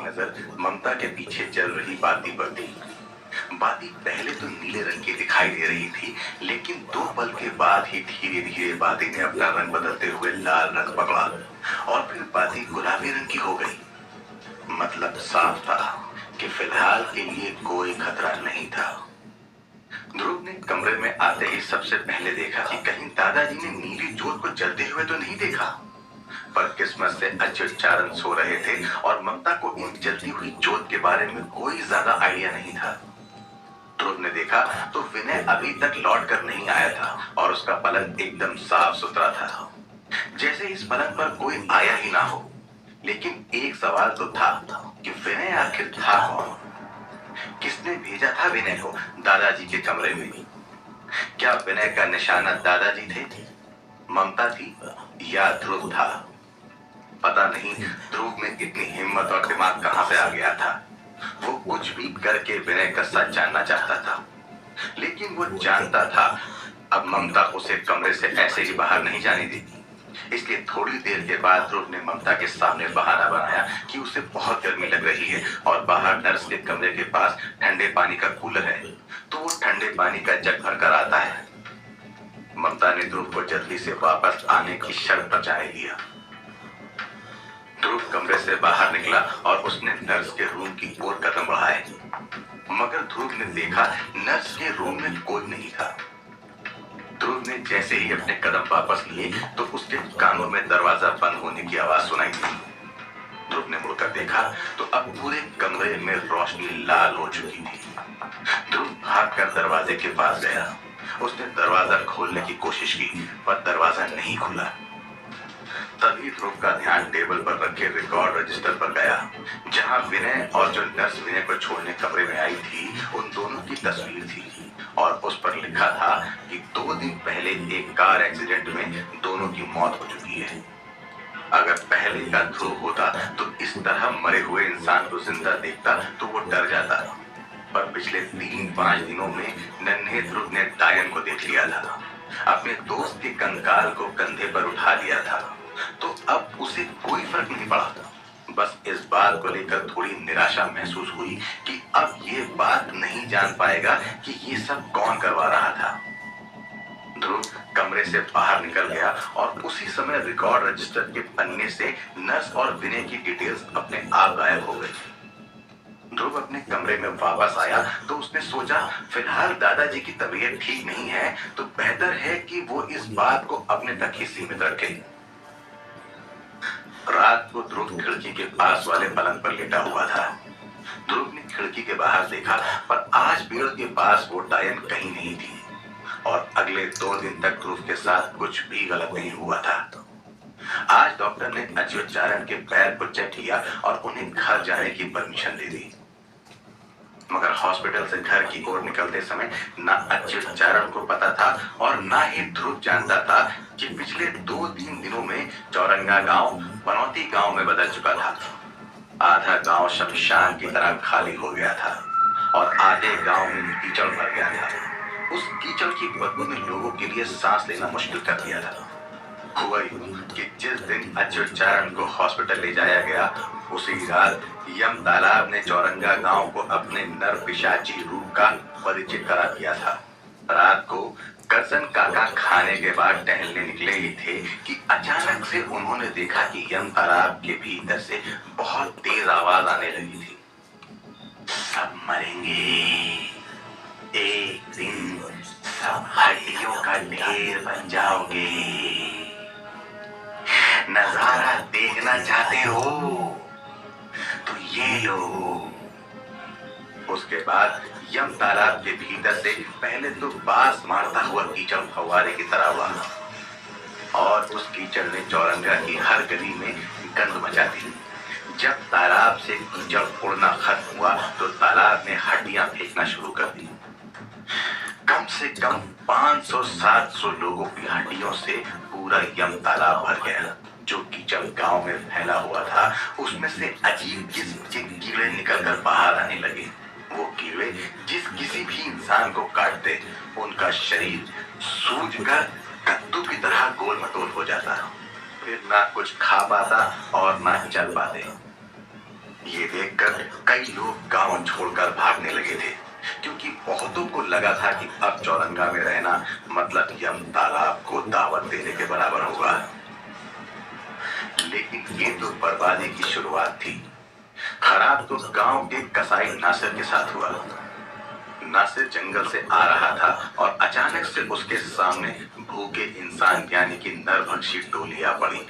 नजर ममता के पीछे चल रही बाती पर थी। बाती पहले तो नीले रंग की दिखाई दे रही थी, लेकिन 2 पल के बाद ही धीरे धीरे बाती ने अपना रंग बदलते हुए लाल रंग पकड़ा और फिर बाती गुलाबी रंग की हो गई। मतलब साफ था कि फिलहाल के लिए कोई खतरा नहीं था। ध्रुव ने कमरे में आते ही सबसे पहले देखा कि कहीं दादाजी ने नीली जोत को जलते हुए तो नहीं देखा, पर किस्मत से अच्युत सो रहे थे और ममता को इन जलती हुई जोत के बारे में कोई ज्यादा आइडिया नहीं था। ध्रुव ने देखा तो विनय अभी तक लौट कर नहीं आया था और उसका पलंग एकदम साफ सुथरा था, जैसे इस पलंग पर कोई आया ही ना हो। लेकिन एक सवाल तो था कि विनय आखिर था कौन? किसने भेजा था विनय को दादाजी के कमरे में? क्या विनय का निशाना दादाजी थे, ममता थी या ध्रुव था? पता नहीं ध्रुव में इतनी हिम्मत और दिमाग कहां से आ गया था। वो कुछ भी करके विनय का सच जानना चाहता था, लेकिन वो जानता था अब ममता उसे कमरे से ऐसे ही बाहर नहीं जाने देगी। इसलिए थोड़ी देर के बाद ध्रुव ने ममता के सामने बहाना बनाया कि उसे बहुत गर्मी लग रही है और बाहर नर्स के कमरे के पास ठंडे पानी का कूलर है, तो वो ठंडे पानी का जग भर कर आता है। ममता ने ध्रुव को जल्दी से वापस आने की शर्त पर जाने दिया। ध्रुव कमरे से बाहर निकला और उसने नर्स के रूम की ओर कदम बढ़ाए, मगर ध्रुव ने देखा नर्स के रूम में कोई नहीं था। ध्रुव ने जैसे ही अपने कदम वापस लिए तो उसके कानों में दरवाजा बंद होने की आवाज सुनाई दी। ध्रुव ने मुड़कर देखा तो अब पूरे कमरे में रोशनी लाल हो चुकी थी। ध्रुव भागकर दरवाजे के पास गया। उसने दरवाजा खोलने की कोशिश की, पर दरवाजा नहीं खुला। तभी ध्रुव का ध्यान टेबल पर रखे रिकॉर्ड रजिस्टर पर गया, जहां विनय और जो नर्स विनय को छोड़ने कमरे में आई थी उन दोनों की तस्वीर थी और उस पर लिखा था कि 2 दिन पहले एक कार एक्सीडेंट में दोनों की मौत हो चुकी है। अगर पहले का ध्रुव होता तो इस तरह मरे हुए इंसान को जिंदा देखता तो वो डर जाता, पर पिछले 3-5 दिनों में नन्हे ध्रुव ने डायन को देख लिया था, अपने दोस्त के कंकाल को कंधे पर उठा लिया था, तो अब उसे कोई फर्क नहीं पड़ा। बस इस बात को लेकर थोड़ी निराशा महसूस हुई कि अब ये बात नहीं जान पाएगा कि ये सब कौन करवा रहा था। ध्रुव कमरे से बाहर निकल गया और उसी समय रिकॉर्ड रजिस्टर के पन्ने से नर्स और विनय की डिटेल्स अपने आप गायब हो गई। ध्रुव अपने कमरे में वापस आया तो उसने सोचा फिलहाल दादाजी की तबीयत ठीक नहीं है, तो बेहतर है कि वो इस बात को अपने तक ही सीमित रखे। रात को ध्रुव खिड़की के पास वाले पलंग पर लेटा हुआ था। ध्रुव ने खिड़की के बाहर देखा, पर आज पेड़ के पास वो डायन कहीं नहीं थी और अगले 2 दिन तक ध्रुव के साथ कुछ भी गलत नहीं हुआ था। आज डॉक्टर ने अच्युत के पैर को चेक किया और उन्हें घर जाने की परमिशन दे दी, मगर हॉस्पिटल से घर की ओर निकलते समय ना अच्युत को पता था और ना ही ध्रुव जानता था कि पिछले 2-3 दिनों में चौरंगा गांव बनौती गांव में बदल चुका था। आधा गांव शमशान की तरह खाली हो गया था और आधे गांव में कीचड़ भर गया था। उस कीचड़ की बदबू ने लोगों के लिए सांस लेना मुश्किल कर दिया था। हुआ कि जिस दिन अच्युत को हॉस्पिटल ले जाया गया, उसी रात यम तालाब ने चौरंगा गांव को अपने नर पिशाची रूप का परिचय करा दिया था। रात को करसन काका खाने के बाद टहलने निकले ही थे कि अचानक से उन्होंने देखा कि यम तालाब के भीतर से बहुत तेज आवाज आने लगी थी। सब मरेंगे, एक दिन सब हड्डियों का ढेर बन जाओगे। नजारा देखना चाहते हो तो ये लो। उसके बाद यम तालाब के भीतर से पहले तो बांस मारता हुआ कीचड़ फव्वारे की तरह हुआ और उस कीचड़ ने चौरंगा की हर गली में गंद मचा दी। जब तालाब से कीचड़ उड़ना खत्म हुआ तो तालाब ने हड्डियां फेंकना शुरू कर दी। कम से कम 500-700 लोगों की हड्डियों से पूरा यम तालाब भर गया। जो कीचड़ गांव में फैला हुआ था उसमें से अजीब किस्म के कीड़े निकलकर बाहर आने लगे। वो कीड़े जिस किसी भी इंसान को काटते उनका शरीर सूजकर कद्दू की तरह गोल मटोल हो जाता, फिर ना कुछ खा पाता और ना चल पाते। ये देखकर लोग गांव छोड़कर भागने लगे थे, क्योंकि बहुतों को लगा था कि अब चौरंगा में रहना मतलब यम तालाब को दावत देने के बराबर होगा। लेकिन ये तो बर्बादी की शुरुआत थी। खराब तो गांव के कसाई नासिर के साथ हुआ। नासिर जंगल से आ रहा था और अचानक से उसके सामने भूखे इंसान यानी कि नरभक्षी टोली आ पड़ी।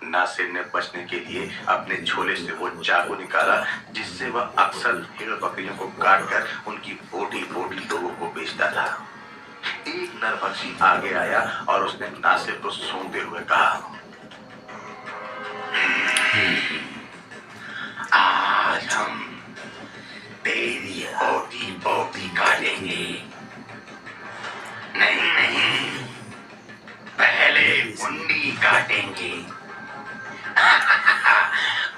नासिर ने बचने के लिए अपने झोले से वो चाकू निकाला जिससे वह अक्सर भेड़ बकरियों को काटकर उनकी बोटी बोटी लोगों को बेचता था। एक नरभक्षी आगे आया और उसने नासिर को सूंघते हुए कहा, आज हम तेरी बोटी बोटी काटेंगे। नहीं नहीं, पहले मुंडी काटेंगे।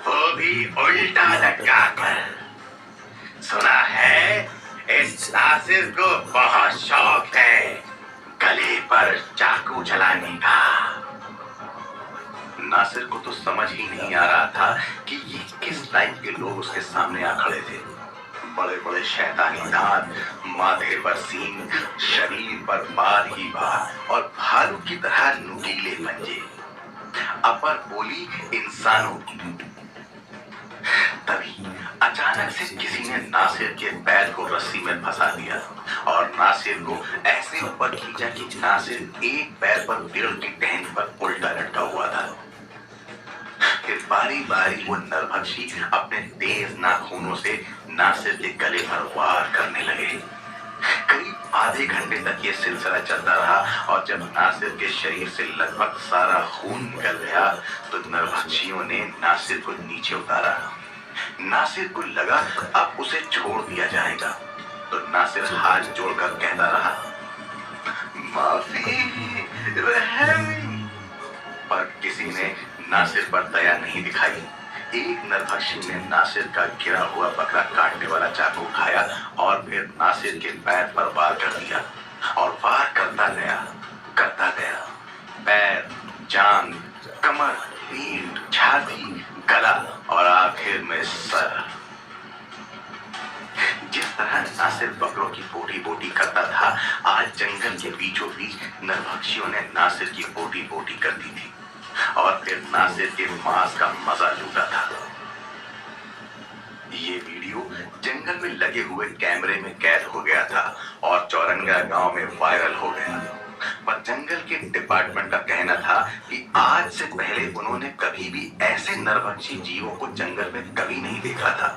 वो भी उल्टा लटका कर। सुना है इस नासिर को बहुत शौक है गले पर चाकू चलाने का। नासिर को तो समझ ही नहीं आ रहा था कि ये किस टाइप के लोग उसके सामने आ खड़े थे। बड़े बड़े शैतानी दांत, माथे पर सींग, शरीर पर बाल ही बाल और भालू की तरह नुकीले पंजे, अपर बोली इंसानों की। तभी अचानक से किसी ने नासिर के पैर को रस्सी में फंसा दिया और नासिर को ऐसे ऊपर खींचा कि नासिर एक पैर पर पेड़ की टहनी पर उल्टा लटका हुआ था। फिर बारी बारी वो नरभक्षी अपने तेज नाखूनों से नासिर के गले पर वार करने लगे। करीब आधे घंटे तक ये सिलसिला चलता रहा और जब नासिर के शरीर से लगभग सारा खून निकल गया तो नरभक्षियों ने नासिर को नीचे उतारा। नासिर को लगा अब उसे छोड़ दिया जाएगा, तो नासिर हाथ जोड़कर कहता रहा, माफी, रहम। पर किसी ने नासिर पर दया नहीं दिखाई। एक नरभक्षी ने नासिर का गिरा हुआ बकरा काटने वाला चाकू उठाया और फिर नासिर के पैर पर वार कर दिया और वार करता गया। पैर, जांघ, कमर, पीठ, छाती, गला और आखिर में सर। जिस तरह नासिर बकरों की बोटी बोटी करता था, आज जंगल के बीचों बीच नरभक्षियों ने नासिर की बोटी बोटी कर दी थी और फिर नासिर के मांस का मजा लूटा था। ये वीडियो जंगल में लगे हुए कैमरे में कैद हो गया था और चौरंगा गांव में वायरल हो गया। पर जंगल के डिपार्टमेंट का कहना था कि आज से पहले उन्होंने कभी भी ऐसे नरभक्षी जीवों को जंगल में कभी नहीं देखा था,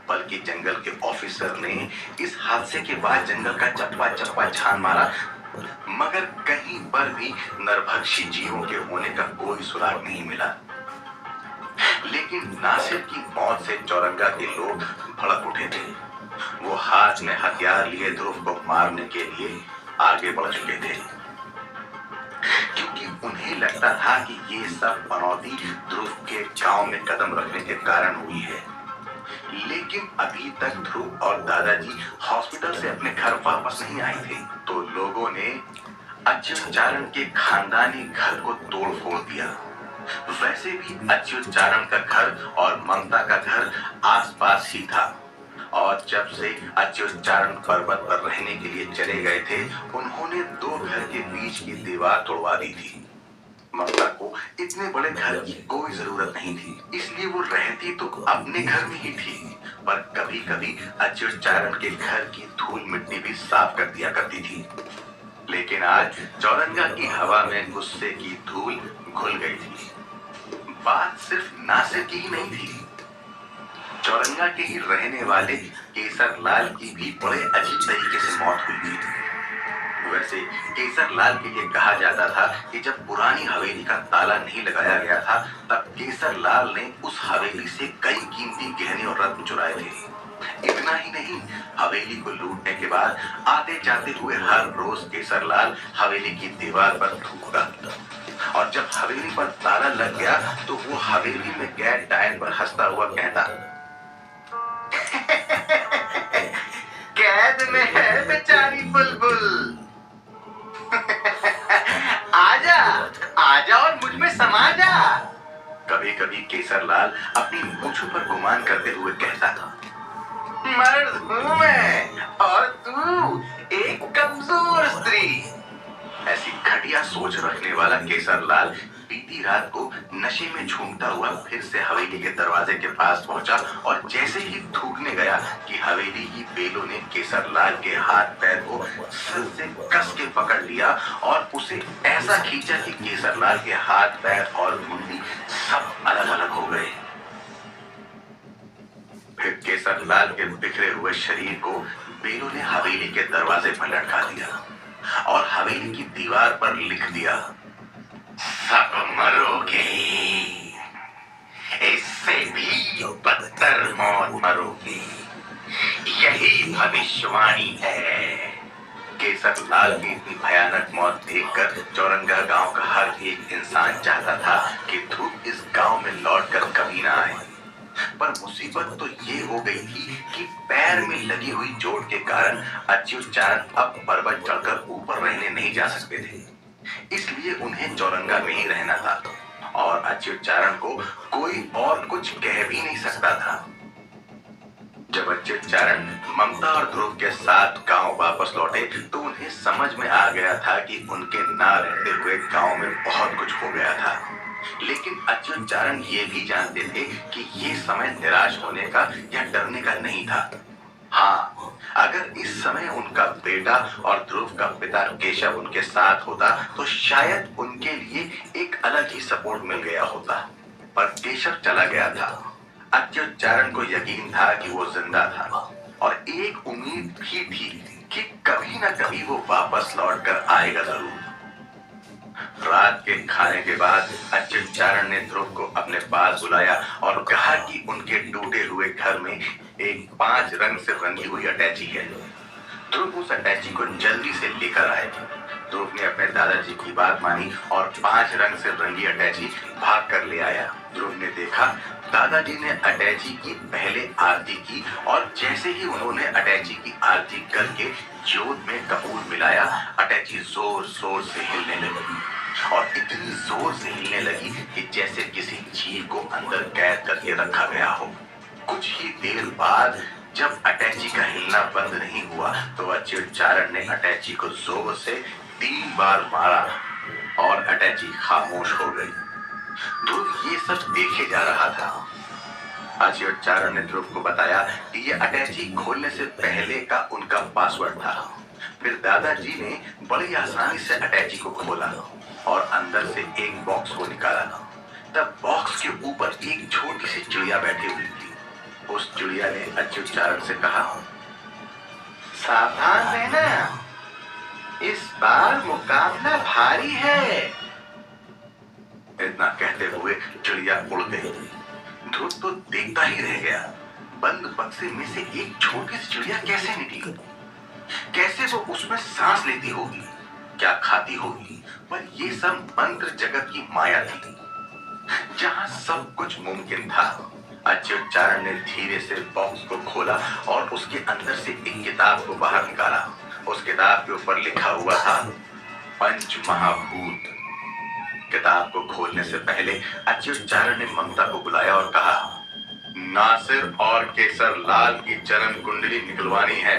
बल्कि जंगल के ऑफिसर ने इस हादसे के बाद जंगल का चप्पा चप्पा छान मारा, मगर कहीं पर भी नरभक्षी जीवों के होने का कोई सुराग नहीं मिला। लेकिन नासिर की मौत से चौरंगा के लोग भड़क उठे थे। वो हाथ में हथियार लिए ध्रुव को मारने के लिए आगे बढ़ चुके थे, क्योंकि उन्हें लगता था कि ये सब पनौती ध्रुव के गांव में कदम रखने के कारण हुई है। लेकिन अभी तक ध्रुव और दादाजी हॉस्पिटल से अपने घर वापस नहीं आए थे, तो लोगों ने अच्युतचारण के खानदानी घर को तोड़ फोड़ दिया। वैसे भी अच्युतचारण का घर और ममता का घर आसपास ही था और जब से अच्युतचारण पर्वत पर रहने के लिए चले गए थे, उन्होंने दो घर के बीच की दीवार तोड़वा दी थी। ममता को इतने बड़े घर की कोई जरूरत नहीं थी, इसलिए वो रहती तो अपने घर में ही थी, पर कभी कभी अच्युतचारण के घर की धूल मिट्टी भी साफ कर दिया करती थी। लेकिन आज चौरंगा की हवा में गुस्से की धूल घुल गई थी। बात सिर्फ नासिर की ही नहीं थी, चौरंगा के ही रहने वाले केसरलाल की भी बड़े अजीब तरीके से मौत हुई थी। वैसे केसरलाल के लिए कहा जाता था कि जब पुरानी हवेली का ताला नहीं लगाया गया था, तब केसरलाल ने उस हवेली से कई कीमती गहने और रत्न चुराए थे। इतना ही नहीं, हवेली को लूटने के बाद आते जाते हुए हर रोज केसरलाल हवेली की दीवार पर थूकता और जब हवेली पर ताला लग गया तो वो हवेली में गए टायर पर हंसता हुआ कहता, कैद में है बेचारी बुलबुल। आजा आजा और मुझ में समा जा। कभी कभी केसरलाल अपनी मूंछों पर गुमान करते हुए कहता था, मर्द हूं मैं और तू एक कमजोर स्त्री। ऐसी घटिया सोच रखने वाला केसरलाल बीती रात को नशे में झूमता हुआ फिर से हवेली के दरवाजे के पास पहुंचा और जैसे ही थूकने गया कि हवेली की बेलों ने केसरलाल के हाथ पैर को सर से कस के पकड़ लिया और उसे ऐसा खींचा कि केसरलाल के हाथ पैर और मुंडी सब अलग अलग हो गए। फिर केसरलाल के बिखरे हुए शरीर को बेलों ने हवेली के दरवाजे पर लटका दिया और हवेली की दीवार पर लिख दिया, सब मरोगे, इससे भी बदतर मौत मरोगे, यही भविष्यवाणी है। केसरलाल की इतनी भयानक मौत देखकर चौरंगा गांव का हर एक इंसान चाहता था कि धूप इस गांव में लौटकर कभी ना आए। पर मुसीबत तो ये हो गई थी कि पैर में लगी हुई चोट के कारण अच्युतचारण अब पर्वत चढ़कर ऊपर रहने नहीं जा सकते थे। इसलिए उन्हें चौरंगा में ही रहना था और अच्युतचारण को कोई और कुछ कह भी नहीं सकता था। जब अच्युतचारण ममता और ध्रुव के साथ गांव वापस लौटे तो उन्हें समझ में आ गया था कि उनके ना रहते हुए गांव में बहुत कुछ हो गया था। लेकिन अच्युतचारण ये भी जानते थे कि ये समय निराश होने का या डरने का नहीं था। हाँ, अगर इस समय उनका बेटा और ध्रुव का पिता केशव उनके साथ होता तो शायद उनके लिए एक अलग ही सपोर्ट मिल गया होता। पर केशव चला गया था। अच्युतचारण को यकीन था कि वो जिंदा था और एक उम्मीद भी थी कि कभी न कभी वो वापस लौटकर आएगा जरूर। रात के खाने के बाद अच्युतचारण ने ध्रुव को अपने पास बुलाया और कहा कि उनके टूटे हुए घर में एक 5 रंग से रंगी हुई अटैची है। ध्रुव उस अटैची को जल्दी से लेकर आए। ध्रुव ने अपने दादाजी की बात मानी और 5 रंग से रंगी अटैची भाग कर ले आया। ध्रुव ने देखा दादाजी ने अटैची की पहले आरती की और जैसे ही उन्होंने अटैची की आरती करके जोत में कपूर मिलाया, अटैची जोर जोर से हिलने लगी और इतनी जोर से हिलने लगी कि जैसे किसी जीव को अंदर कैद करके रखा गया हो। कुछ ही देर बाद जब अटैची का हिलना बंद नहीं हुआ तो अच्युतचारण ने अटैची को जोर से 3 बार मारा और अटैची खामोश हो गई। ध्रुव ये सब देखे जा रहा था। अच्युतचारण ने ध्रुव को बताया कि ये अटैची खोलने से पहले का उनका पासवर्ड था। फिर दादाजी ने बड़ी आसानी से अटैची को खोला और अंदर से एक बॉक्स को निकाला। तब बॉक्स के ऊपर एक छोटी सी चिड़िया बैठी हुई थी। उस चिड़िया ने अच्युतचारण से कहा, सावधान रहना, इस बार मुकाबला भारी है। इतना कहते हुए चिड़िया उड़ गई। ध्रुव तो देखता ही रह गया। बंद बक्से में से एक छोटी सी चिड़िया कैसे निकली, कैसे वो उसमें सांस लेती होगी, क्या खाती होगी। पर ये सब मंत्र जगत की माया थी जहां सब कुछ मुमकिन था। अच्युतचारण ने धीरे से बॉक्स को खोला और उसके अंदर से एक किताब को बाहर निकाला। उस किताब के ऊपर लिखा हुआ था पंच महाभूत। किताब को खोलने से पहले अच्युतचारण ने ममता को बुलाया और कहा, नासिर और केसरलाल की जन्म कुंडली निकलवानी है।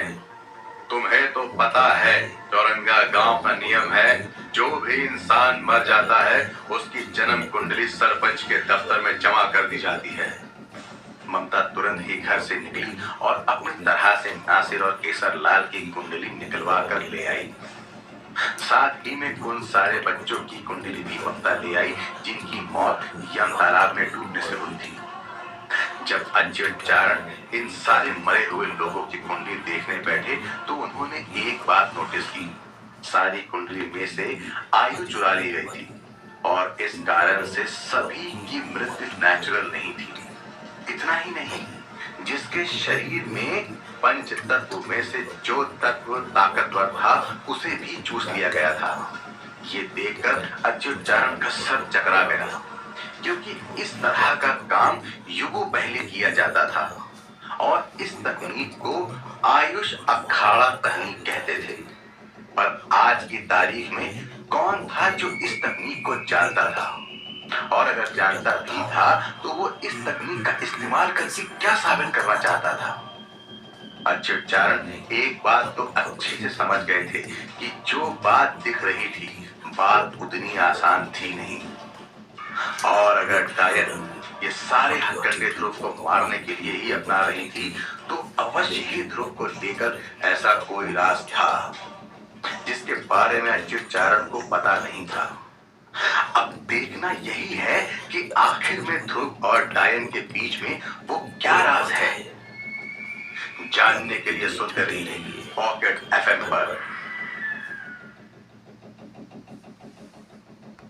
तुम्हें तो पता है चौरंगा गांव का नियम है, जो भी इंसान मर जाता है उसकी जन्म कुंडली सरपंच के दफ्तर में जमा कर दी जाती है। ममता तुरंत ही घर से निकली और अपनी तरह से नासिर और केसरलाल की कुंडली निकलवा कर ले आई। साथ ही में उन सारे बच्चों की कुंडली भी ममता ले आई जिनकी मौत यम तालाब में डूबने से हुई थी। जब अच्युतचारण इन सारे मरे हुए लोगों की कुंडली देखने बैठे तो उन्होंने एक बात नोटिस की, सारी कुंडली में से आयु चुरा ली गई थी और इस कारण से सभी की मृत्यु नेचुरल नहीं थी। इतना ही नहीं, जिसके शरीर में पंच तत्व में से जो तत्व ताकतवर था उसे भी चूस लिया गया था। ये देखकर अच्युतचारण का सर चकरा गया, क्योंकि इस तरह का काम युगों पहले किया जाता था और इस तकनीक को आयुष अखाड़ा तकनीक कहते थे। पर आज की तारीख में कौन था जो इस तकनीक को जानता था, और अगर जानता भी था तो वो इस तकनीक का इस्तेमाल करके क्या साबित करना चाहता था। अच्युतचारण एक बात तो अच्छे से समझ गए थे कि जो बात दिख रही थी बात उतनी आसान थी नहीं, और अगर डायन ये सारे हथकंडे ध्रुव को मारने के लिए ही अपना रही थी तो अवश्य ही ध्रुव को लेकर ऐसा कोई राज था जिसके बारे में अच्युतचारण को पता नहीं था। अब देखना यही है कि आखिर में ध्रुव और डायन के बीच में वो क्या राज है। जानने के लिए सुनते रहिए पॉकेट एफएम पर।